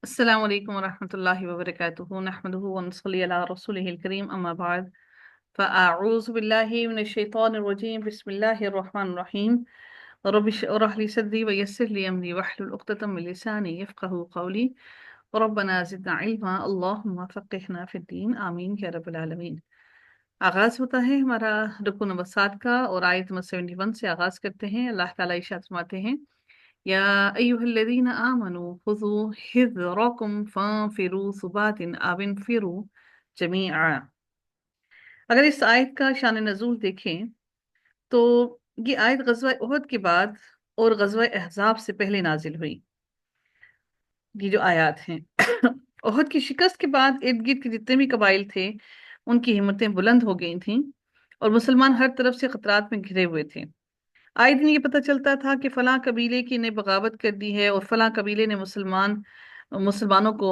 السلام علیکم ورحمۃ اللہ وبرکاتہ نحمده ونصلی علی رسولہ الکریم اما بعد فاعوذ باللہ من الشیطان الرجیم بسم اللہ الرحمن الرحیم رب اشرح لي صدری ویسر لي امری واحلل عقدۃ من لسانی یفقهوا قولی ربنا زدنا علما اللہم فقہنا فی الدین آمین یا رب العالمین۔ آغاز ہوتا ہے ہمارا رکوع نمبر 7 کا اور آیت نمبر 71 سے آغاز کرتے ہیں۔ اللہ تعالیٰ ارشاد فرماتے ہیں یا ایہا الذین آمنوا خذوا حذرکم فانفروا ثبات او انفروا جمیعا۔ اگر اس آیت کا شان نزول دیکھیں تو یہ آیت غزوہ احد کے بعد اور غزوہ احزاب سے پہلے نازل ہوئی۔ یہ جو آیات ہیں احد کی شکست کے بعد ارد گرد کے جتنے بھی قبائل تھے ان کی ہمتیں بلند ہو گئی تھیں اور مسلمان ہر طرف سے خطرات میں گھرے ہوئے تھے۔ آئے دن یہ پتہ چلتا تھا کہ فلاں قبیلے کی نے بغاوت کر دی ہے اور فلاں قبیلے نے مسلمانوں کو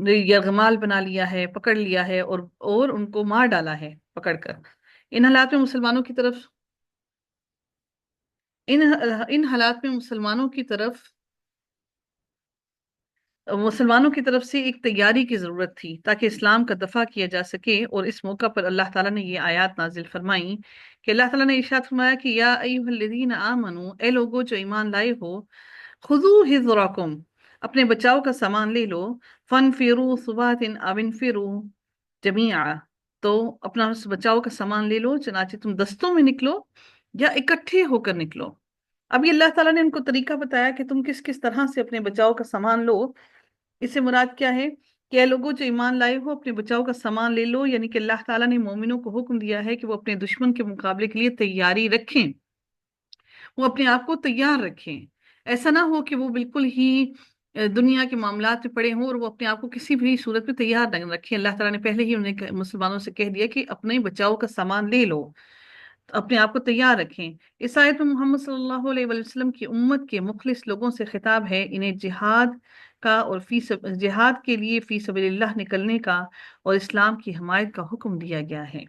یرغمال بنا لیا ہے، پکڑ لیا ہے اور ان کو مار ڈالا ہے پکڑ کر۔ ان حالات میں مسلمانوں کی طرف سے ایک تیاری کی ضرورت تھی تاکہ اسلام کا دفاع کیا جا سکے، اور اس موقع پر اللہ تعالیٰ نے یہ آیات نازل فرمائیں کہ اللہ تعالیٰ نے ارشاد فرمایا کہ یا ایھا الذین آمنوا، اے لوگو جو ایمان لائے ہو، خذوا حذرکم، اپنے بچاؤ کا سامان لے لو، فانفروا ثبات او انفروا جمیعا، تو اپنا بچاؤ کا سامان لے لو، چنانچہ تم دستوں میں نکلو یا اکٹھے ہو کر نکلو۔ اب یہ اللہ تعالیٰ نے ان کو طریقہ بتایا کہ تم کس کس طرح سے اپنے بچاؤ کا سامان لو۔ اس سے مراد کیا ہے کہ اے لوگوں جو ایمان لائے ہو، اپنے بچاؤ کا سامان لے لو، یعنی کہ اللہ تعالیٰ نے مومنوں کو حکم دیا ہے کہ وہ اپنے دشمن کے مقابلے کے لیے تیاری رکھیں، وہ اپنے آپ کو تیار رکھیں۔ ایسا نہ ہو کہ وہ بالکل ہی دنیا کے معاملات میں پڑے ہوں اور وہ اپنے آپ کو کسی بھی صورت میں تیار نہ رکھیں۔ اللہ تعالیٰ نے پہلے ہی مسلمانوں سے کہہ دیا کہ اپنے بچاؤ کا سامان لے لو، اپنے آپ کو تیار رکھیں۔ اس آیت میں محمد صلی اللہ علیہ وسلم کی امت کے مخلص لوگوں سے خطاب ہے، انہیں جہاد کا اور جہاد کے لیے فی سبیل اللہ نکلنے کا اور اسلام کی حمایت کا حکم دیا گیا ہے۔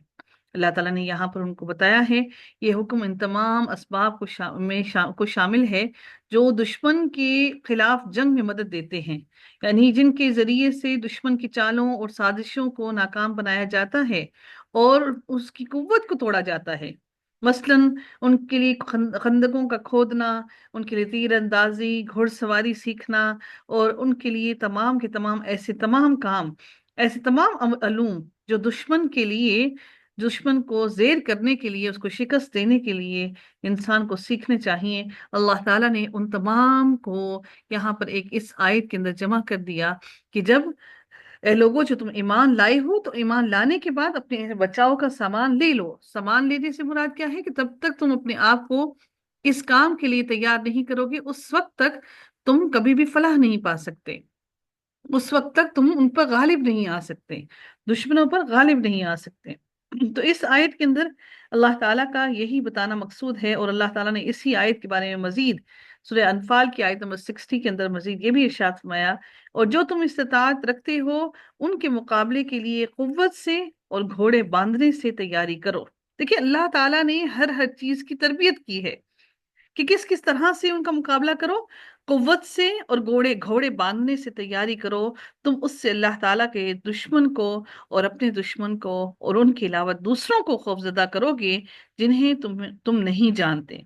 اللہ تعالیٰ نے یہاں پر ان کو بتایا ہے یہ حکم ان تمام اسباب کو شامل ہے جو دشمن کے خلاف جنگ میں مدد دیتے ہیں، یعنی جن کے ذریعے سے دشمن کی چالوں اور سازشوں کو ناکام بنایا جاتا ہے اور اس کی قوت کو توڑا جاتا ہے۔ مثلاً ان کے لیے خندقوں کا کھودنا، ان کے لیے تیر اندازی، گھڑ سواری سیکھنا، اور ان کے لیے تمام کے تمام ایسے تمام کام، ایسے تمام علوم جو دشمن کو زیر کرنے کے لیے، اس کو شکست دینے کے لیے انسان کو سیکھنے چاہیے۔ اللہ تعالیٰ نے ان تمام کو یہاں پر ایک اس آیت کے اندر جمع کر دیا کہ جب اے لوگوں جو تم ایمان لائے ہو تو ایمان لانے کے بعد اپنے بچاؤ کا سامان لے لو۔ سامان لینے سے مراد کیا ہے کہ تب تک تم اپنے آپ کو اس کام کے لیے تیار نہیں کرو گے، اس وقت تک تم کبھی بھی فلاح نہیں پا سکتے، اس وقت تک تم ان پر غالب نہیں آ سکتے، دشمنوں پر غالب نہیں آ سکتے۔ تو اس آیت کے اندر اللہ تعالیٰ کا یہی بتانا مقصود ہے، اور اللہ تعالیٰ نے اسی آیت کے بارے میں مزید سورہ انفال کی آیت نمبر 60 کے اندر مزید یہ بھی ارشاد فرمایا، اور جو تم استطاعت رکھتے ہو ان کے مقابلے کے لیے قوت سے اور گھوڑے باندھنے سے تیاری کرو۔ دیکھیں اللہ تعالیٰ نے ہر چیز کی تربیت کی ہے کہ کس کس طرح سے ان کا مقابلہ کرو، قوت سے اور گھوڑے باندھنے سے تیاری کرو۔ تم اس سے اللہ تعالیٰ کے دشمن کو اور اپنے دشمن کو اور ان کے علاوہ دوسروں کو خوفزدہ کرو گے جنہیں تم نہیں جانتے۔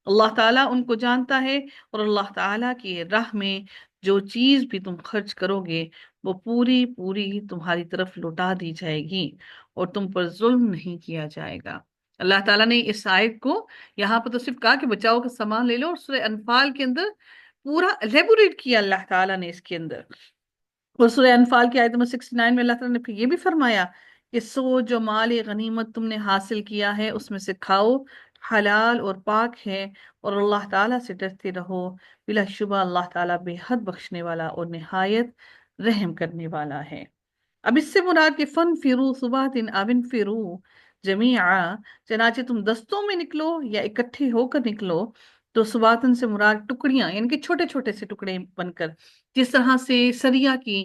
اللہ تعالیٰ ان کو جانتا ہے، اور اللہ تعالیٰ کی راہ میں جو چیز بھی تم خرچ کرو گے وہ پوری پوری تمہاری طرف لوٹا دی جائے گی اور تم پر ظلم نہیں کیا جائے گا۔ اللہ تعالیٰ نے اس آیت کو یہاں پر تو صرف کہا کہ بچاؤ کا سامان لے لو، اور سورہ انفال کے اندر پورا ایلیبوریٹ کیا اللہ تعالیٰ نے اس کے اندر۔ اور سورہ انفال کی آیت نمبر 69 میں اللہ تعالیٰ نے پھر یہ بھی فرمایا کہ سو جو مال غنیمت تم نے حاصل کیا ہے اس میں سے کھاؤ، حلال اور پاک ہے، اور اللہ تعالیٰ سے ڈرتے رہو، بلا شبہ اللہ تعالیٰ بے حد بخشنے والا اور نہایت رحم کرنے والا ہے۔ اب اس سے مراد کہ فن فرو ثبات او انفروا جمیعا، چنانچہ تم دستوں میں نکلو یا اکٹھے ہو کر نکلو۔ تو ثباتن سے مراد ٹکڑیاں، یعنی کہ چھوٹے چھوٹے سے ٹکڑے بن کر، جس طرح سے سریا کی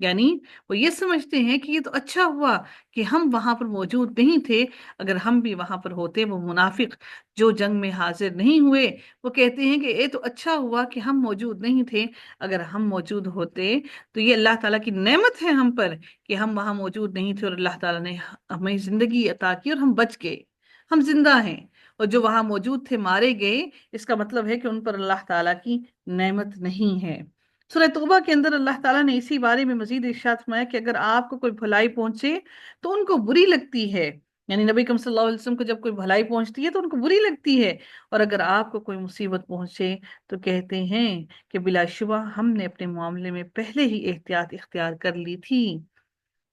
یعنی وہ یہ سمجھتے ہیں کہ یہ تو اچھا ہوا کہ ہم وہاں پر موجود نہیں تھے، اگر ہم بھی وہاں پر ہوتے، وہ منافق جو جنگ میں حاضر نہیں ہوئے، وہ کہتے ہیں کہ یہ تو اچھا ہوا کہ ہم موجود نہیں تھے، اگر ہم موجود ہوتے تو یہ اللہ تعالیٰ کی نعمت ہے ہم پر کہ ہم وہاں موجود نہیں تھے اور اللہ تعالیٰ نے ہمیں زندگی عطا کی اور ہم بچ گئے، ہم زندہ ہیں۔ اور جو وہاں موجود تھے مارے گئے، اس کا مطلب ہے کہ ان پر اللہ تعالیٰ کی نعمت نہیں ہے۔ سورہ توبہ کے اندر اللہ تعالیٰ نے اسی بارے میں مزید ارشاد فرمایا کہ اگر آپ کو کوئی بھلائی پہنچے تو ان کو بری لگتی ہے، یعنی نبی کریم صلی اللہ علیہ وسلم کو جب کوئی بھلائی پہنچتی ہے تو ان کو بری لگتی ہے، اور اگر آپ کو کوئی مصیبت پہنچے تو کہتے ہیں کہ بلا شبہ ہم نے اپنے معاملے میں پہلے ہی احتیاط اختیار کر لی تھی،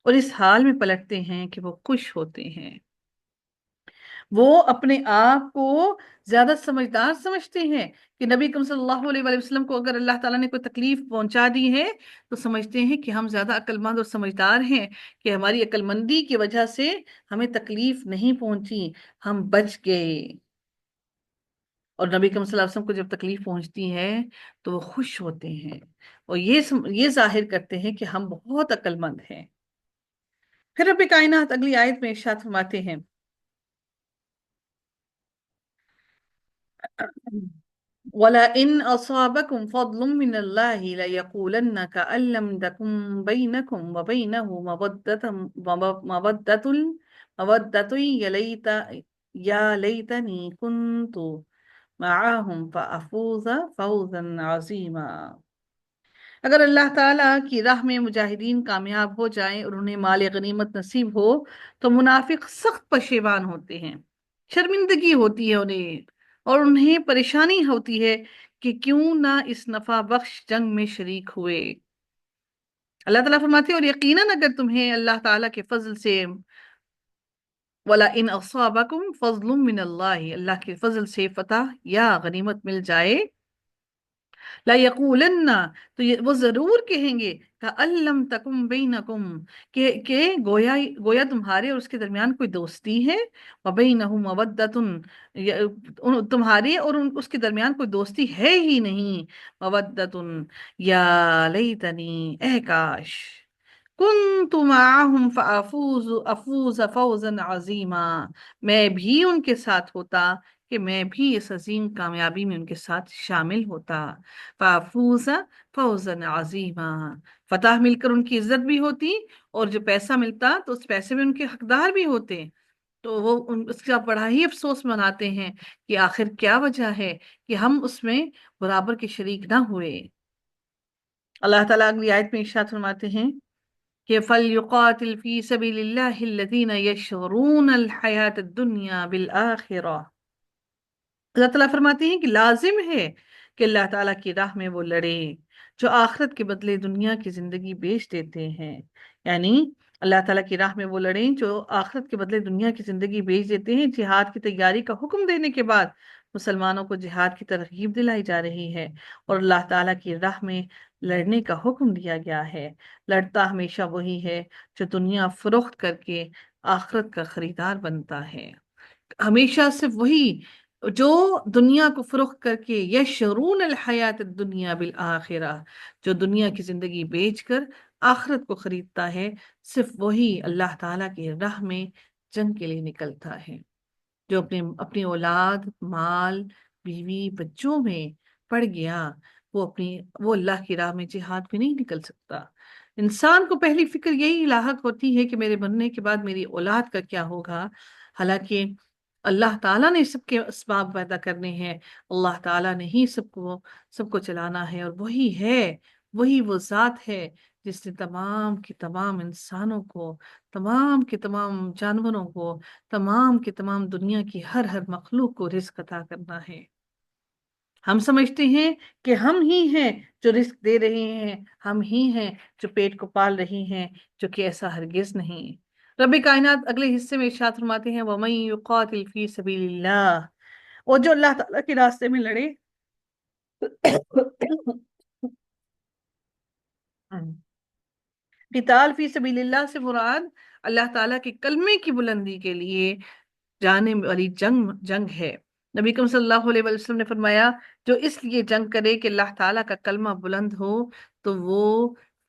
اور اس حال میں پلٹتے ہیں کہ وہ خوش ہوتے ہیں۔ وہ اپنے آپ کو زیادہ سمجھدار سمجھتے ہیں کہ نبی کریم صلی اللہ علیہ وآلہ وسلم کو اگر اللہ تعالیٰ نے کوئی تکلیف پہنچا دی ہے تو سمجھتے ہیں کہ ہم زیادہ عقل مند اور سمجھدار ہیں، کہ ہماری عقل مندی کی وجہ سے ہمیں تکلیف نہیں پہنچی، ہم بچ گئے۔ اور نبی کریم صلی اللہ علیہ وسلم کو جب تکلیف پہنچتی ہے تو وہ خوش ہوتے ہیں اور یہ ظاہر کرتے ہیں کہ ہم بہت عقل مند ہیں۔ پھر رب کائنات اگلی آیت میں ارشاد فرماتے ہیں وَلَئِنْ أَصَابَكُمْ فَضْلٌ مِّنَ اللَّهِ لَيَقُولَنَّ كَأَن لَّمْ تَكُن بَيْنَكُمْ وَبَيْنَهُ مَوَدَّةٌ يَا لَيْتَنِي كُنتُ مَعَهُمْ فَأَفُوزَ فَوْزًا عَظِيمًا۔ اگر اللہ تعالیٰ کی راہ میں مجاہدین کامیاب ہو جائیں اور انہیں مال غنیمت نصیب ہو تو منافق سخت پشیمان ہوتے ہیں، شرمندگی ہوتی ہے انہیں، اور انہیں پریشانی ہوتی ہے کہ کیوں نہ اس نفع بخش جنگ میں شریک ہوئے۔ اللہ تعالیٰ فرماتے ہیں اور یقیناً اگر تمہیں اللہ تعالیٰ کے فضل سے وَلَئِنْ أَصَابَكُمْ فَضْلٌ مِّنَ اللَّهِ، اللہ کے فضل سے فتح یا غنیمت مل جائے، لَيَقُولَنَّ، تو وہ ضرور کہیں گے كَأَن لَّمْ تَكُن بَيْنَكُمْ، کہ گویا تمہارے اور اس کے درمیان کوئی دوستی ہے، وَبَيْنَهُ مَوَدَّةٌ، تمہارے اور اس کے درمیان کوئی دوستی ہے ہی نہیں، مَوَدَّةٌ یا لیتنی، اے کاش، کنت معہم افوز فوزا عظیما، میں بھی ان کے ساتھ ہوتا کہ میں بھی اس عظیم کامیابی میں ان کے ساتھ شامل ہوتا، فافوز فوزا عظیما، فتح مل کر ان کی عزت بھی ہوتی، اور جو پیسہ ملتا تو اس پیسے میں ان کے حقدار بھی ہوتے، تو وہ اس کا بڑا ہی افسوس مناتے ہیں کہ آخر کیا وجہ ہے کہ ہم اس میں برابر کے شریک نہ ہوئے۔ اللہ تعالیٰ اگلی آیت میں ارشاد فرماتے ہیں کہ فَلْيُقَاتِلْ فِي سَبِيلِ اللَّهِ الَّذِينَ يَشْرُونَ الْحَيَاةَ الدُّنْيَا بِالْآخِرَةِ، اللہ تعالیٰ فرماتے ہیں کہ لازم ہے کہ اللہ تعالیٰ کی راہ میں وہ لڑے جو آخرت کے بدلے دنیا کی زندگی بیچ دیتے ہیں، یعنی اللہ تعالیٰ کی راہ میں وہ لڑیں جو آخرت کے بدلے دنیا کی زندگی بیچ دیتے ہیں۔ جہاد کی تیاری کا حکم دینے کے بعد مسلمانوں کو جہاد کی ترغیب دلائی جا رہی ہے، اور اللہ تعالیٰ کی راہ میں لڑنے کا حکم دیا گیا ہے۔ لڑتا ہمیشہ وہی ہے جو دنیا فروخت کر کے آخرت کا خریدار بنتا ہے، ہمیشہ صرف وہی جو دنیا کو فروخت کر کے یشرون الحیات الدنیا بالآخرہ، جو دنیا کی زندگی بیچ کر آخرت کو خریدتا ہے، صرف وہی اللہ تعالیٰ کی راہ میں جنگ کے لیے نکلتا ہے۔ جو اپنی اولاد، مال، بیوی، بچوں میں پڑ گیا، وہ اللہ کی راہ میں جہاد میں نہیں نکل سکتا۔ انسان کو پہلی فکر یہی لاحق ہوتی ہے کہ میرے مرنے کے بعد میری اولاد کا کیا ہوگا، حالانکہ اللہ تعالیٰ نے سب کے اسباب پیدا کرنے ہیں، اللہ تعالیٰ نے ہی سب کو چلانا ہے، اور وہی وہ ذات ہے جس نے تمام کے تمام انسانوں کو، تمام کے تمام جانوروں کو، تمام کے تمام دنیا کی ہر مخلوق کو رزق عطا کرنا ہے۔ ہم سمجھتے ہیں کہ ہم ہی ہیں جو رزق دے رہے ہیں، ہم ہی ہیں جو پیٹ کو پال رہی ہیں، جو کہ ایسا ہرگز نہیں۔ رب کائنات اگلے حصے میں ارشاد فرماتے ہیں وَمَن يُقَاتِلْ فِي سَبِيلِ اللَّهِ، اور جو اللہ تعالیٰ کے راستے میں لڑے قتال فی سبیل اللہ سے مراد اللہ تعالیٰ کے کلمے کی بلندی کے لیے جانے والی جنگ ہے۔ نبی کریم صلی اللہ علیہ وسلم نے فرمایا جو اس لیے جنگ کرے کہ اللہ تعالیٰ کا کلمہ بلند ہو تو وہ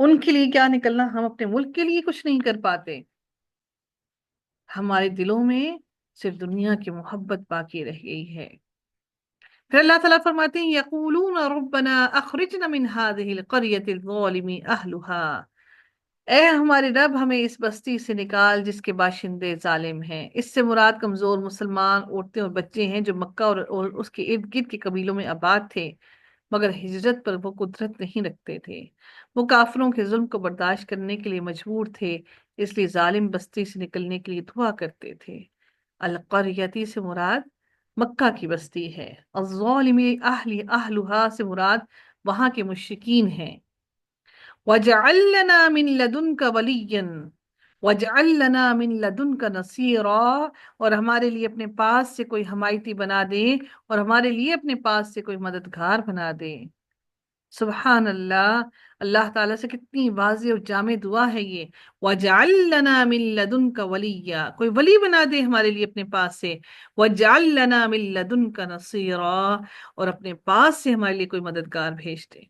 ان کے لیے کیا نکلنا، ہم اپنے ملک کے لیے کچھ نہیں کر پاتے، ہمارے دلوں میں صرف دنیا کی محبت باقی رہ گئی ہے۔ پھر اللہ تعالیٰ فرماتے ہیں یقولون ربنا اخرجنا من هذه القرية الظالم اهلها، اے ہمارے رب ہمیں اس بستی سے نکال جس کے باشندے ظالم ہیں۔ اس سے مراد کمزور مسلمان عورتیں اور بچے ہیں جو مکہ اور اس کے ارد گرد کے قبیلوں میں آباد تھے، مگر ہجرت پر وہ قدرت نہیں رکھتے تھے، وہ کافروں کے ظلم کو برداشت کرنے کے لیے مجبور تھے، اس لیے ظالم بستی سے نکلنے کے لیے دعا کرتے تھے۔ القریتی سے مراد مکہ کی بستی ہے، الظالم اہلھا سے مراد وہاں کے مشرکین ہیں۔ وَاجْعَل لَّنَا مِن لَّدُنْكَ وَلِيًّا وَاجْعَل لَّنَا مِن لَّدُنْكَ نَصِيرًا، اور ہمارے لیے اپنے پاس سے کوئی حمایتی بنا دے، اور ہمارے لیے اپنے پاس سے کوئی مددگار بنا دے۔ سبحان اللہ، اللہ تعالیٰ سے کتنی واضح اور جامع دعا ہے یہ، وَاجْعَل لَّنَا مِن لَّدُنْكَ وَلِيًّا، کوئی ولی بنا دے ہمارے لیے اپنے پاس سے، وَاجْعَل لَّنَا مِن لَّدُنْكَ نَصِيرًا، اور اپنے پاس سے ہمارے لیے کوئی مددگار بھیج دے۔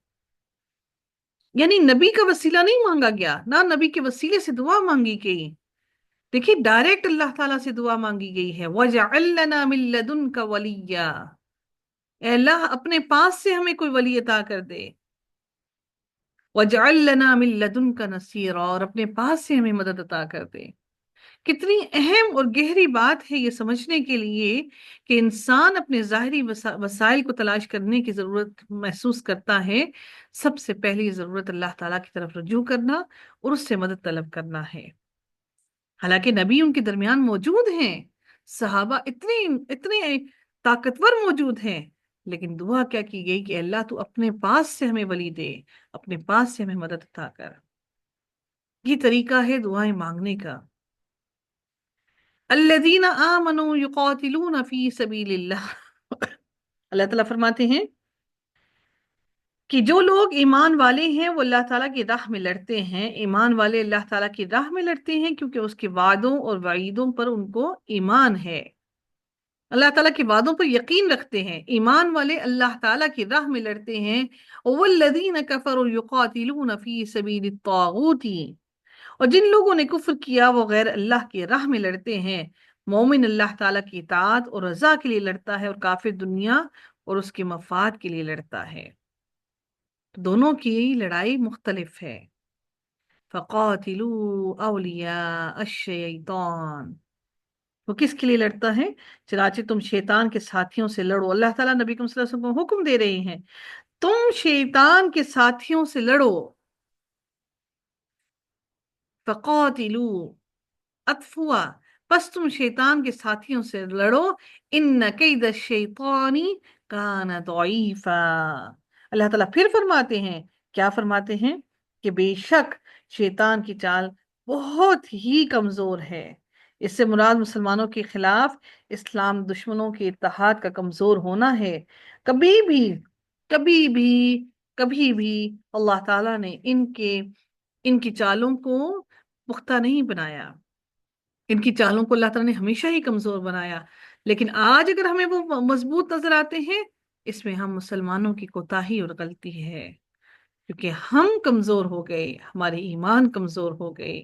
یعنی نبی کا وسیلہ نہیں مانگا گیا، نہ نبی کے وسیلے سے دعا مانگی گئی، دیکھیے ڈائریکٹ اللہ تعالیٰ سے دعا مانگی گئی ہے، وَاجْعَل لَّنَا مِن لَّدُنْكَ وَلِيًّا، اے اللہ اپنے پاس سے ہمیں کوئی ولی عطا کر دے، وَاجْعَل لَّنَا مِن لَّدُنْكَ نَصِيرًا، اور اپنے پاس سے ہمیں مدد عطا کر دے۔ کتنی اہم اور گہری بات ہے یہ سمجھنے کے لیے کہ انسان اپنے ظاہری وسائل کو تلاش کرنے کی ضرورت محسوس کرتا ہے، سب سے پہلی ضرورت اللہ تعالیٰ کی طرف رجوع کرنا اور اس سے مدد طلب کرنا ہے۔ حالانکہ نبی ان کے درمیان موجود ہیں، صحابہ اتنے اتنے طاقتور موجود ہیں، لیکن دعا کیا کی گئی کہ اللہ تو اپنے پاس سے ہمیں ولی دے، اپنے پاس سے ہمیں مدد عطا کر۔ یہ طریقہ ہے دعائیں مانگنے کا۔ الذین آمنوا یقاتلون فی سبیل اللہ، اللہ تعالیٰ فرماتے ہیں کہ جو لوگ ایمان والے ہیں وہ اللہ تعالیٰ کی راہ میں لڑتے ہیں، ایمان والے اللہ تعالیٰ کی راہ میں لڑتے ہیں کیونکہ اس کے وعدوں اور وعیدوں پر ان کو ایمان ہے، اللہ تعالیٰ کے وعدوں پر یقین رکھتے ہیں، ایمان والے اللہ تعالیٰ کی راہ میں لڑتے ہیں۔ والذین کفروا یقاتلون فی سبیل الطاغوت، اور جن لوگوں نے کفر کیا وہ غیر اللہ کی راہ میں لڑتے ہیں۔ مومن اللہ تعالیٰ کی اطاعت اور رضا کے لیے لڑتا ہے، اور کافر دنیا اور اس کے مفاد کے لیے لڑتا ہے، دونوں کی لڑائی مختلف ہے۔ فَقَاتِلُوا أَوْلِيَاءَ الشَّيْطَانِ، وہ کس کے لیے لڑتا ہے؟ چنانچہ تم شیطان کے ساتھیوں سے لڑو، اللہ تعالیٰ نبی صلی اللہ علیہ وسلم کو حکم دے رہے ہیں تم شیطان کے ساتھیوں سے لڑو۔ فَقَاتِلُوا عطف ہوا، بس تم شیطان کے ساتھیوں سے لڑو، ان کید الشیطان کان ضعیفا، اللہ تعالیٰ پھر فرماتے ہیں، کیا فرماتے ہیں؟ کہ بے شک شیطان کی چال بہت ہی کمزور ہے۔ اس سے مراد مسلمانوں کے خلاف اسلام دشمنوں کے اتحاد کا کمزور ہونا ہے۔ کبھی بھی کبھی بھی کبھی بھی اللہ تعالیٰ نے ان کی چالوں کو پختہ نہیں بنایا، ان کی چالوں کو اللہ تعالیٰ نے ہمیشہ ہی کمزور بنایا، لیکن آج اگر ہمیں وہ مضبوط نظر آتے ہیں، اس میں ہم مسلمانوں کی کوتاہی اور غلطی ہے، کیونکہ ہم کمزور ہو گئے، ہمارے ایمان کمزور ہو گئے،